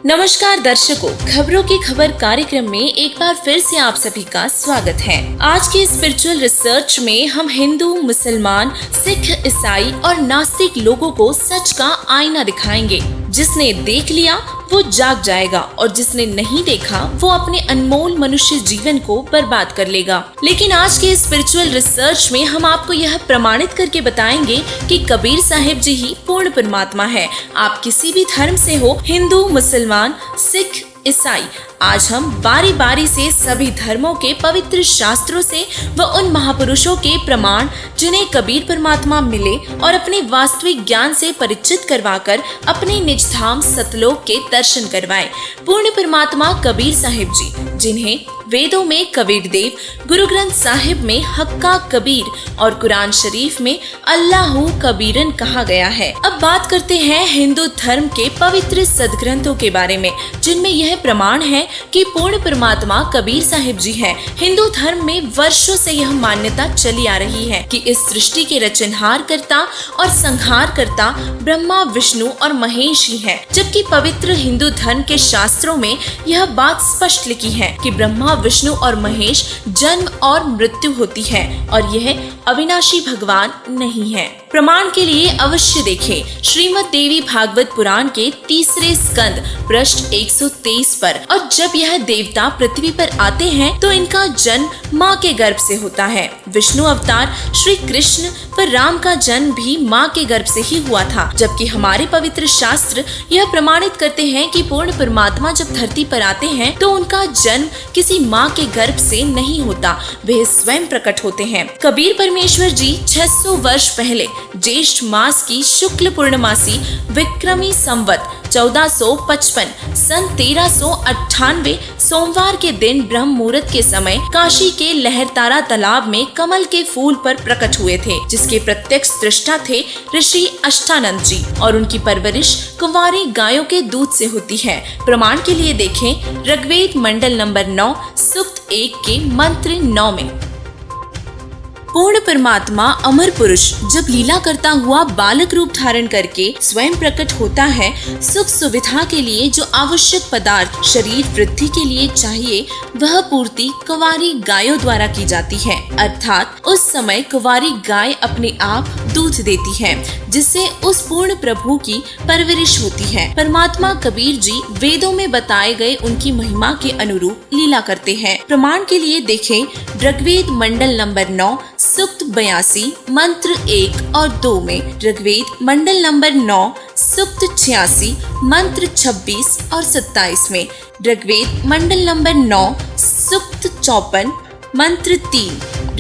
नमस्कार दर्शकों, खबरों की खबर कार्यक्रम में एक बार फिर से आप सभी का स्वागत है। आज की स्पिरिचुअल रिसर्च में हम हिंदू, मुसलमान, सिख, ईसाई और नास्तिक लोगों को सच का आईना दिखाएंगे। जिसने देख लिया वो जाग जाएगा और जिसने नहीं देखा वो अपने अनमोल मनुष्य जीवन को बर्बाद कर लेगा। लेकिन आज के स्पिरिचुअल रिसर्च में हम आपको यह प्रमाणित करके बताएंगे कि कबीर साहिब जी ही पूर्ण परमात्मा है। आप किसी भी धर्म से हो, हिंदू, मुसलमान, सिख, ईसाई, आज हम बारी बारी से सभी धर्मों के पवित्र शास्त्रों से व उन महापुरुषों के प्रमाण जिन्हें कबीर परमात्मा मिले और अपने वास्तविक ज्ञान से परिचित करवाकर अपने निज धाम सतलोक के दर्शन करवाए। पूर्ण परमात्मा कबीर साहिब जी, जिन्हें वेदों में कबीर देव, गुरु ग्रंथ साहिब में हक्का कबीर और कुरान शरीफ में अल्लाहू कबीरन कहा गया है। अब बात करते हैं हिंदू धर्म के पवित्र सदग्रंथों के बारे में, जिनमें यह प्रमाण है कि पूर्ण परमात्मा कबीर साहिब जी हैं। हिंदू धर्म में वर्षों से यह मान्यता चली आ रही है कि इस सृष्टि के रचनहार करता और संहार करता ब्रह्मा, विष्णु और महेश ही है। जबकि पवित्र हिंदू धर्म के शास्त्रों में यह बात स्पष्ट लिखी है कि ब्रह्मा, विष्णु और महेश जन्म और मृत्यु होती है और यह अविनाशी भगवान नहीं है। प्रमाण के लिए अवश्य देखें श्रीमद् देवी भागवत पुराण के 3 स्कंद पृष्ठ 123 पर। और जब यह देवता पृथ्वी पर आते हैं तो इनका जन्म माँ के गर्भ से होता है। विष्णु अवतार श्री कृष्ण पर राम का जन्म भी माँ के गर्भ से ही हुआ था। जबकि हमारे पवित्र शास्त्र यह प्रमाणित करते हैं कि पूर्ण परमात्मा जब धरती पर आते हैं तो उनका जन्म किसी माँ के गर्भ से नहीं होता, वे स्वयं प्रकट होते हैं। कबीर परमेश्वर जी 600 वर्ष पहले ज्येष्ठ मास की शुक्ल पूर्णमासी विक्रमी संवत 1455 सन 1398 सोमवार के दिन ब्रह्म मुहूर्त के समय काशी के लहरतारा तालाब में कमल के फूल पर प्रकट हुए थे, जिसके प्रत्यक्ष दृष्टा थे ऋषि अष्टानंद जी और उनकी परवरिश कुंवारी गायों के दूध से होती है। प्रमाण के लिए देखें ऋग्वेद मंडल नंबर 9 सूक्त 1 के मंत्र 9 में। पूर्ण परमात्मा अमर पुरुष जब लीला करता हुआ बालक रूप धारण करके स्वयं प्रकट होता है, सुख सुविधा के लिए जो आवश्यक पदार्थ शरीर वृद्धि के लिए चाहिए वह पूर्ति कुंवारी गायों द्वारा की जाती है। अर्थात उस समय कुंवारी गाय अपने आप दूध देती है, जिससे उस पूर्ण प्रभु की परवरिश होती है। परमात्मा कबीर जी वेदों में बताए गए उनकी महिमा के अनुरूप लीला करते हैं। प्रमाण के लिए देखें ऋग्वेद मंडल नंबर 9 सूक्त 82 मंत्र 1 और 2 में, ऋग्वेद मंडल नंबर 9 सूक्त 86 मंत्र 26 और 27 में, ऋग्वेद मंडल नंबर 9 सूक्त 54 मंत्र 3,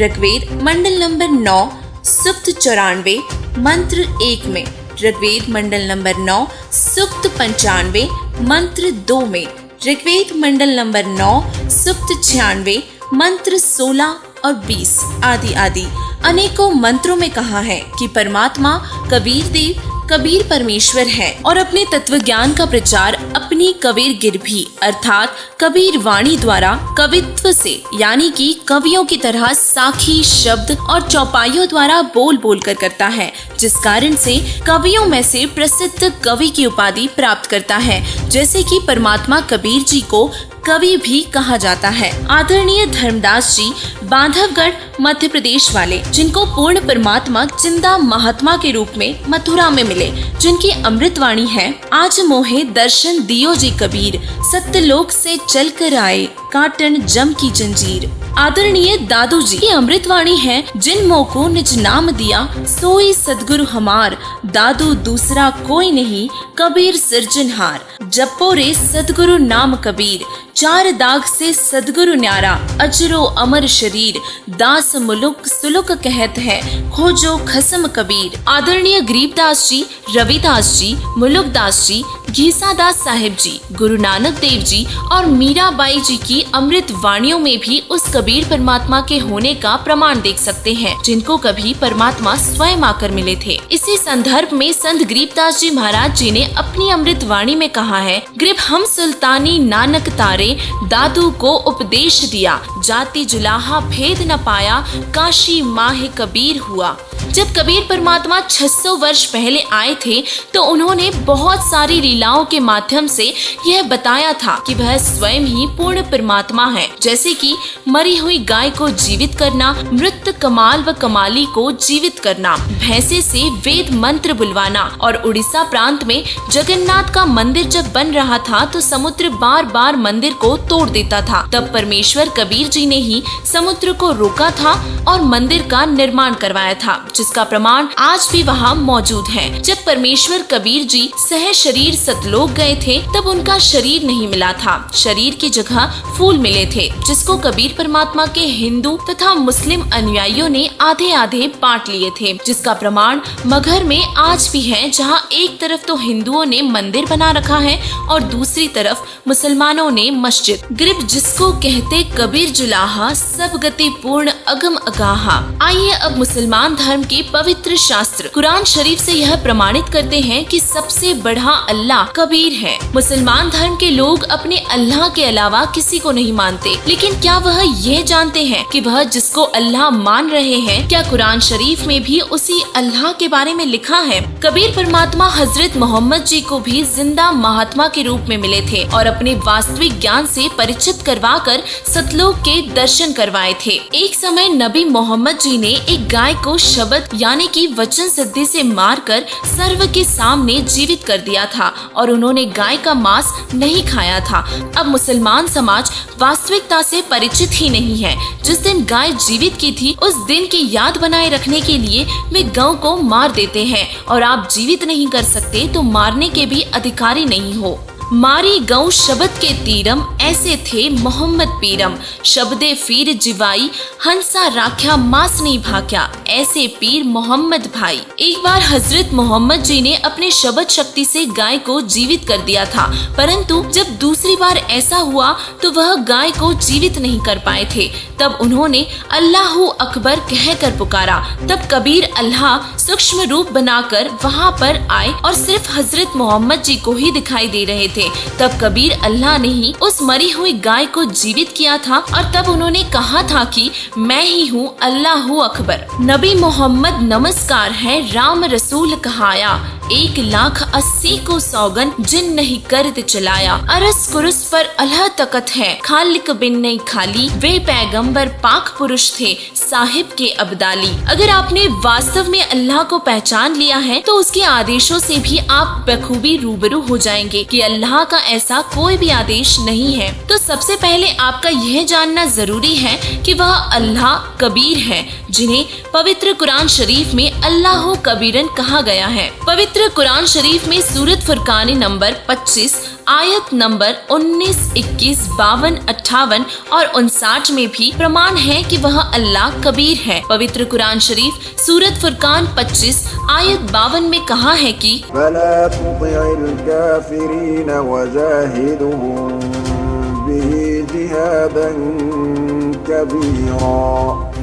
ऋग्वेद मंडल नंबर 9 सूक्त 94 मंत्र 1 में, ऋग्वेद मंडल नंबर 9 सूक्त 95 मंत्र 2 में, ऋग्वेद मंडल नंबर 9 सूक्त 96 मंत्र 16 और 20 आदि आदि अनेकों मंत्रों में कहा है कि परमात्मा कबीर देव कबीर परमेश्वर है और अपने तत्व ज्ञान का प्रचार अपनी कबीर गिरभी अर्थात कबीर वाणी द्वारा कवित्व से, यानी कि कवियों की तरह साखी शब्द और चौपाइयों द्वारा बोल बोल कर करता है, जिस कारण से कवियों में से प्रसिद्ध कवि की उपाधि प्राप्त करता है। जैसे कि परमात्मा कबीर जी को कवि भी कहा जाता है। आदरणीय धर्मदास जी बांधवगढ़ मध्य प्रदेश वाले, जिनको पूर्ण परमात्मा जिंदा महात्मा के रूप में मथुरा में मिले, जिनकी अमृतवाणी है, आज मोहे दर्शन दियो जी कबीर, सत्यलोक से चल कर आए काटन जम की जंजीर। आदरणीय दादू जी की अमृतवाणी है, जिन मोह को निज नाम दिया सोई सदगुरु हमार, दादू दूसरा कोई नहीं कबीर सिरजनहार। जपो रे सदगुरु नाम कबीर, 4 दाग से सदगुरु न्यारा, अजरो अमर शरीर, दास मुलुक सुलुक कहत है, खोजो खसम कबीर। आदरणीय गरीबदास जी, रविदास जी, मुलुकदास जी, घीसादास साहिब जी, गुरु नानक देव जी और मीराबाई जी की अमृत वाणियों में भी उस कबीर परमात्मा के होने का प्रमाण देख सकते हैं, जिनको कभी परमात्मा स्वयं आकर मिले थे। इसी संदर्भ में संत गरीबदास जी महाराज जी ने अपनी अमृत वाणी में कहा है, गरीब हम सुल्तानी नानक तारे, दादू को उपदेश दिया, जाति जुलाहा भेद न पाया, काशी माहे कबीर हुआ। जब कबीर परमात्मा 600 वर्ष पहले आए थे तो उन्होंने बहुत सारी लीलाओं के माध्यम से यह बताया था कि वह स्वयं ही पूर्ण परमात्मा है। जैसे कि मरी हुई गाय को जीवित करना, मृत कमाल व कमाली को जीवित करना, भैंसे से वेद मंत्र बुलवाना। और उड़ीसा प्रांत में जगन्नाथ का मंदिर जब बन रहा था तो समुद्र बार बार मंदिर को तोड़ देता था। तब परमेश्वर कबीर जी ने ही समुद्र को रोका था और मंदिर का निर्माण करवाया था, जिसका प्रमाण आज भी वहाँ मौजूद है। जब परमेश्वर कबीर जी सह शरीर सतलोक गए थे तब उनका शरीर नहीं मिला था, शरीर की जगह फूल मिले थे, जिसको कबीर परमात्मा के हिंदू तथा मुस्लिम अनुयायियों ने आधे आधे बांट लिए थे, जिसका प्रमाण मगहर में आज भी है, जहाँ एक तरफ तो हिंदुओं ने मंदिर बना रखा है और दूसरी तरफ मुसलमानों ने मस्जिद। गिरब जिसको कहते कबीर जुलाहा, सब गति पूर्ण अगम अगाहा। आइए अब मुसलमान धर्म के पवित्र शास्त्र कुरान शरीफ से यह प्रमाणित करते हैं कि सबसे बड़ा अल्लाह कबीर है। मुसलमान धर्म के लोग अपने अल्लाह के अलावा किसी को नहीं मानते, लेकिन क्या वह यह जानते हैं कि वह जिसको अल्लाह मान रहे हैं, क्या कुरान शरीफ में भी उसी अल्लाह के बारे में लिखा है? कबीर परमात्मा हजरत मोहम्मद जी को भी जिंदा महात्मा के रूप में मिले थे और अपने वास्तविक ज्ञान से परिचित करवाकर सतलोक के दर्शन करवाए थे। एक समय नबी मोहम्मद जी ने एक गाय को शब्द यानी कि वचन सिद्धि से मारकर सर्व के सामने जीवित कर दिया था और उन्होंने गाय का मांस नहीं खाया था। अब मुसलमान समाज वास्तविकता से परिचित ही नहीं है। जिस दिन गाय जीवित की थी उस दिन की याद बनाए रखने के लिए वे गौ को मार देते हैं, और आप जीवित नहीं कर सकते तो मारने के भी अधिकारी नहीं हो। मारी गौ शब्द के तीरम, ऐसे थे मोहम्मद पीरम। शब्दे फीर जिवाई, हंसा राख्या मास नहीं भाक्या, ऐसे पीर मोहम्मद भाई। एक बार हजरत मोहम्मद जी ने अपने शब्द शक्ति से गाय को जीवित कर दिया था, परंतु जब दूसरी बार ऐसा हुआ तो वह गाय को जीवित नहीं कर पाए थे। तब उन्होंने अल्लाहू अकबर कहकर पुकारा। तब कबीर अल्लाह सूक्ष्म रूप बनाकर वहाँ पर आए और सिर्फ हजरत मोहम्मद जी को ही दिखाई दे रहे थे। तब कबीर अल्लाह ने ही उस मरी हुई गाय को जीवित किया था और तब उन्होंने कहा था कि मैं ही हूँ अल्लाहू अकबर। नबी मोहम्मद नमस्कार है, राम रसूल कहाया, 1,80,000 को सौगन जिन नहीं करत चलाया। अरस कुरुस पर अल्लाह तकत है, खालिक बिन नहीं खाली, वे पैगंबर पाक पुरुष थे साहिब के अब्दाली। अगर आपने वास्तव में अल्लाह को पहचान लिया है तो उसके आदेशों से भी आप बखूबी रूबरू हो जाएंगे कि अल्लाह का ऐसा कोई भी आदेश नहीं है। तो सबसे पहले आपका यह जानना जरूरी है कि वह अल्लाह कबीर है, जिन्हें पवित्र कुरान शरीफ में अल्लाह कबीरन कहा गया है। पवित्र कुरान शरीफ में सूरत फुरकान नंबर 25 आयत नंबर 19, 21, 52, 58 और 59 में भी प्रमाण है कि वह अल्लाह कबीर है। पवित्र कुरान शरीफ सूरत फुरकान 25 आयत 52 में कहा है कि फला तुतिइल काफिरीन वजाहिदुहुम बिही जिहादन कबीरा,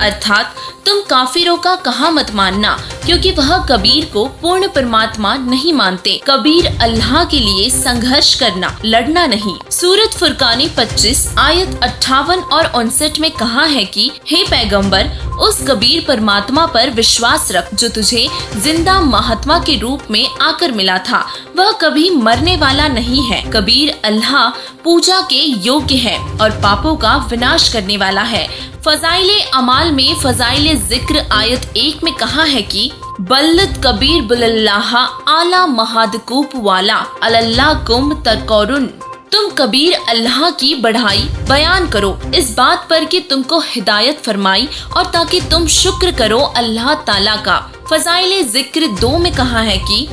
अर्थात तुम काफिरों का कहा मत मानना, क्योंकि वह कबीर को पूर्ण परमात्मा नहीं मानते। कबीर अल्लाह के लिए संघर्ष करना, लड़ना नहीं। सूरत फुरकानी 25 आयत 58 और 59 में कहा है कि हे पैगंबर, उस कबीर परमात्मा पर विश्वास रख जो तुझे जिंदा महात्मा के रूप में आकर मिला था। वह कभी मरने वाला नहीं है। कबीर अल्लाह पूजा के योग्य है और पापों का विनाश करने वाला है। फजाइले अमाल में फजाइले जिक्र आयत 1 में कहा है कि बल्लत कबीर बुलल्लाह आला महादकूप वाला अल्लाह कुम तरकौरुन। तुम कबीर अल्लाह की बढ़ाई बयान करो इस बात पर कि तुमको हिदायत फरमाई और ताकि तुम शुक्र करो अल्लाह ताला का। फजाइले जिक्र 2 में कहा है कि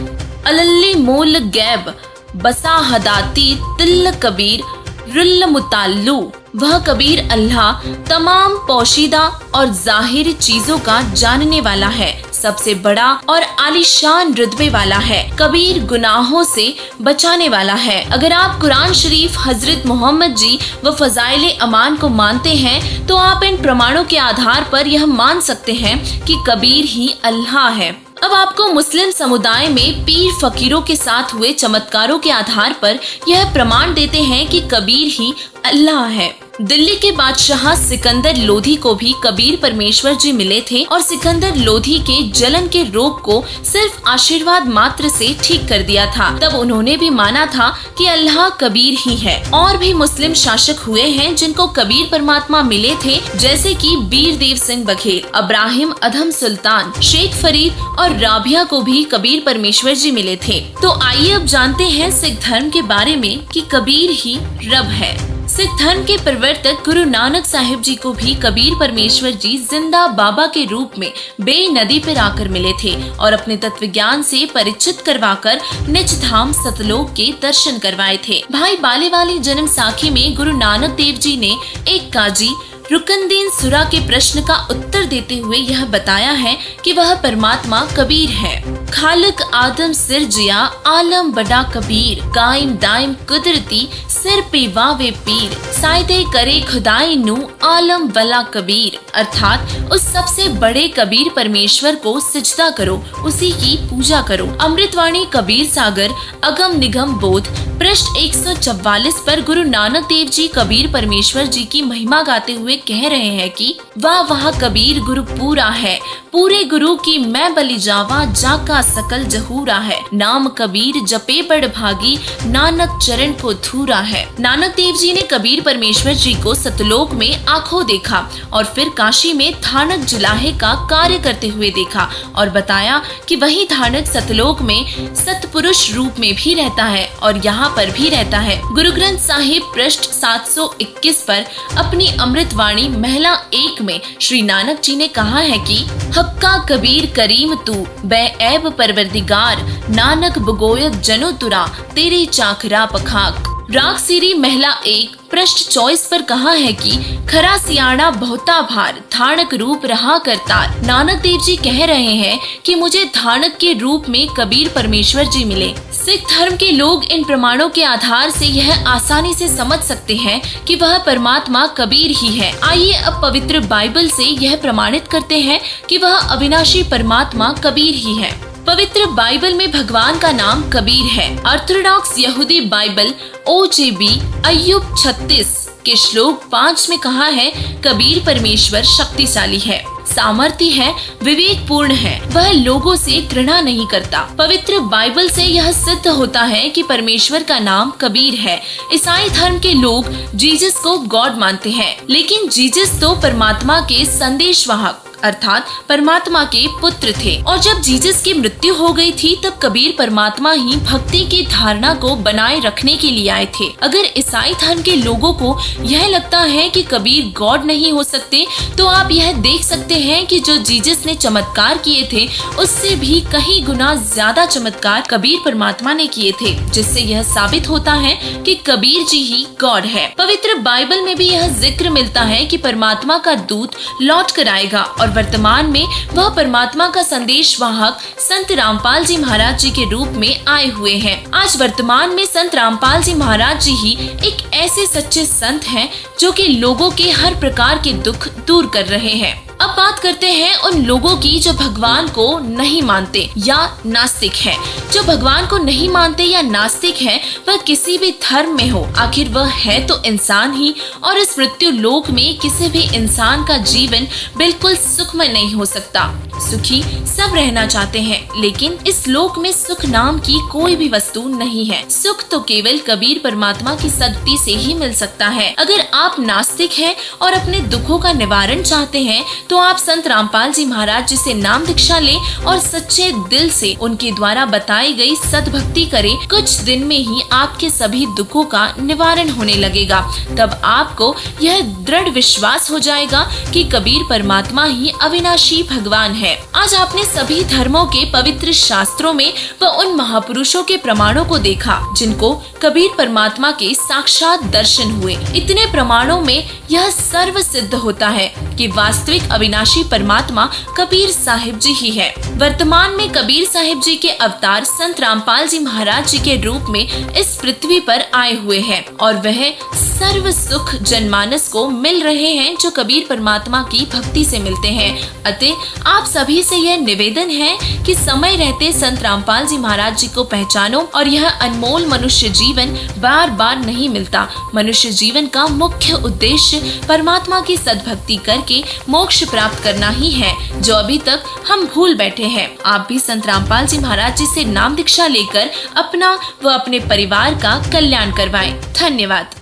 अल्ली मूल गैब बसा हदाती तिल कबीर रुल मुताल्लू। वह कबीर अल्लाह तमाम पोशीदा और जाहिर चीजों का जानने वाला है, सबसे बड़ा और आलीशान रुतबे वाला है, कबीर गुनाहों से बचाने वाला है। अगर आप कुरान शरीफ, हजरत मोहम्मद जी व फजाइले अमान को मानते हैं तो आप इन प्रमाणों के आधार पर यह मान सकते हैं कि कबीर ही अल्लाह है। अब आपको मुस्लिम समुदाय में पीर फकीरों के साथ हुए चमत्कारों के आधार पर यह प्रमाण देते हैं कि कबीर ही अल्लाह है। दिल्ली के बादशाह सिकंदर लोधी को भी कबीर परमेश्वर जी मिले थे और सिकंदर लोधी के जलन के रोग को सिर्फ आशीर्वाद मात्र से ठीक कर दिया था। तब उन्होंने भी माना था कि अल्लाह कबीर ही है। और भी मुस्लिम शासक हुए हैं जिनको कबीर परमात्मा मिले थे, जैसे कि बीर देव सिंह बघेल, इब्राहिम अधम सुल्तान, शेख फरीद और राबिया को भी कबीर परमेश्वर जी मिले थे। तो आइए अब जानते हैं सिख धर्म के बारे में कि कबीर ही रब है। सिख धर्म के प्रवर्तक गुरु नानक साहिब जी को भी कबीर परमेश्वर जी जिंदा बाबा के रूप में बे नदी पर आकर मिले थे और अपने तत्व ज्ञान से परिचित करवाकर निज धाम सतलोक के दर्शन करवाए थे। भाई बाले वाली जन्म साखी में गुरु नानक देव जी ने एक काजी रुकनदीन सुरा के प्रश्न का उत्तर देते हुए यह बताया है कि वह परमात्मा कबीर है। खालिक आदम सिर जिया आलम बड़ा कबीर, कायम दायम कुदरती सिर पे वावे पीर, सायदे करे खुदाई नु आलम वला कबीर। अर्थात उस सबसे बड़े कबीर परमेश्वर को सिजदा करो, उसी की पूजा करो। अमृतवाणी कबीर सागर अगम निगम बोध पृष्ठ 144 पर गुरु नानक देव जी कबीर परमेश्वर जी की महिमा गाते हुए कह रहे हैं कि वाह वाह कबीर गुरु पूरा है, पूरे गुरु की मैं बलि जावा, जाका सकल जहूरा है। नाम कबीर जपे बड़ भागी, नानक चरण को धूरा है। नानक देव जी ने कबीर परमेश्वर जी को सतलोक में आंखों देखा और फिर काशी में थानक जिलाहे का कार्य करते हुए देखा और बताया कि वही थानक सतलोक में सतपुरुष रूप में भी रहता है और यहाँ पर भी रहता है। गुरु ग्रंथ साहिब पृष्ठ 721 पर अपनी अमृतवाणी महिला 1 में श्री नानक जी ने कहा है कि हक्का कबीर करीम तू बै ऐब परवरदिगार, नानक बगोयत जनो तुरा तेरी चाखरा पखाक। राग सीरी महिला 1 पृष्ठ 24 पर कहा है कि खरा सियाणा बहुता भार, थानक रूप रहा करतार। नानक देव जी कह रहे हैं कि मुझे थानक के रूप में कबीर परमेश्वर जी मिले। सिख धर्म के लोग इन प्रमाणों के आधार से यह आसानी से समझ सकते हैं कि वह परमात्मा कबीर ही है। आइए अब पवित्र बाइबल से यह प्रमाणित करते हैं कि वह अविनाशी परमात्मा कबीर ही है। पवित्र बाइबल में भगवान का नाम कबीर है। ऑर्थोडॉक्स यहूदी बाइबल OJB अय्यूब 36 के श्लोक 5 में कहा है कबीर परमेश्वर शक्तिशाली है, सामर्थ्य है, विवेकपूर्ण है, वह लोगों से घृणा नहीं करता। पवित्र बाइबल से यह सिद्ध होता है कि परमेश्वर का नाम कबीर है। ईसाई धर्म के लोग जीसस को गॉड मानते हैं, लेकिन जीसस तो परमात्मा के संदेशवाहक अर्थात परमात्मा के पुत्र थे और जब जीसस की मृत्यु हो गई थी तब कबीर परमात्मा ही भक्ति की धारणा को बनाए रखने के लिए आए थे। अगर ईसाई धर्म के लोगों को यह लगता है कि कबीर गॉड नहीं हो सकते तो आप यह देख सकते हैं कि जो जीसस ने चमत्कार किए थे उससे भी कहीं गुना ज्यादा चमत्कार कबीर परमात्मा ने किए थे, जिससे यह साबित होता है कि कबीर जी ही गॉड है। पवित्र बाइबल में भी यह जिक्र मिलता है कि परमात्मा का दूत लौट कर आएगा और वर्तमान में वह परमात्मा का संदेशवाहक संत रामपाल जी महाराज जी के रूप में आए हुए हैं। आज वर्तमान में संत रामपाल जी महाराज जी ही एक ऐसे सच्चे संत हैं जो कि लोगों के हर प्रकार के दुख दूर कर रहे हैं। अब बात करते हैं उन लोगों की जो भगवान को नहीं मानते या नास्तिक हैं। जो भगवान को नहीं मानते या नास्तिक हैं, वह किसी भी धर्म में हो, आखिर वह है तो इंसान ही और इस मृत्यु लोक में किसी भी इंसान का जीवन बिल्कुल सुखमय नहीं हो सकता। सुखी सब रहना चाहते हैं, लेकिन इस लोक में सुख नाम की कोई भी वस्तु नहीं है। सुख तो केवल कबीर परमात्मा की सद्गति से ही मिल सकता है। अगर आप नास्तिक हैं और अपने दुखों का निवारण चाहते हैं तो आप संत रामपाल जी महाराज जी से नाम दीक्षा लें और सच्चे दिल से उनके द्वारा बताई गई सद्भक्ति करें। कुछ दिन में ही आपके सभी दुखों का निवारण होने लगेगा। तब आपको यह दृढ़ विश्वास हो जाएगा कि कबीर परमात्मा ही अविनाशी भगवान है। आज आपने सभी धर्मों के पवित्र शास्त्रों में व उन महापुरुषों के प्रमाणों को देखा जिनको कबीर परमात्मा के साक्षात दर्शन हुए। इतने प्रमाणों में यह सर्व सिद्ध होता है कि वास्तविक अविनाशी परमात्मा कबीर साहिब जी ही है। वर्तमान में कबीर साहिब जी के अवतार संत रामपाल जी महाराज जी के रूप में इस पृथ्वी पर आए हुए हैं और वह सर्व सुख जनमानस को मिल रहे हैं जो कबीर परमात्मा की भक्ति से मिलते हैं। अतः आप सभी से यह निवेदन है कि समय रहते संत रामपाल जी महाराज जी को पहचानो और यह अनमोल मनुष्य जीवन बार बार नहीं मिलता। मनुष्य जीवन का मुख्य उद्देश्य परमात्मा की सद्भक्ति करके मोक्ष प्राप्त करना ही है, जो अभी तक हम भूल बैठे हैं। आप भी संत रामपाल जी महाराज जी से नाम दीक्षा लेकर अपना व अपने परिवार का कल्याण करवाएं। धन्यवाद।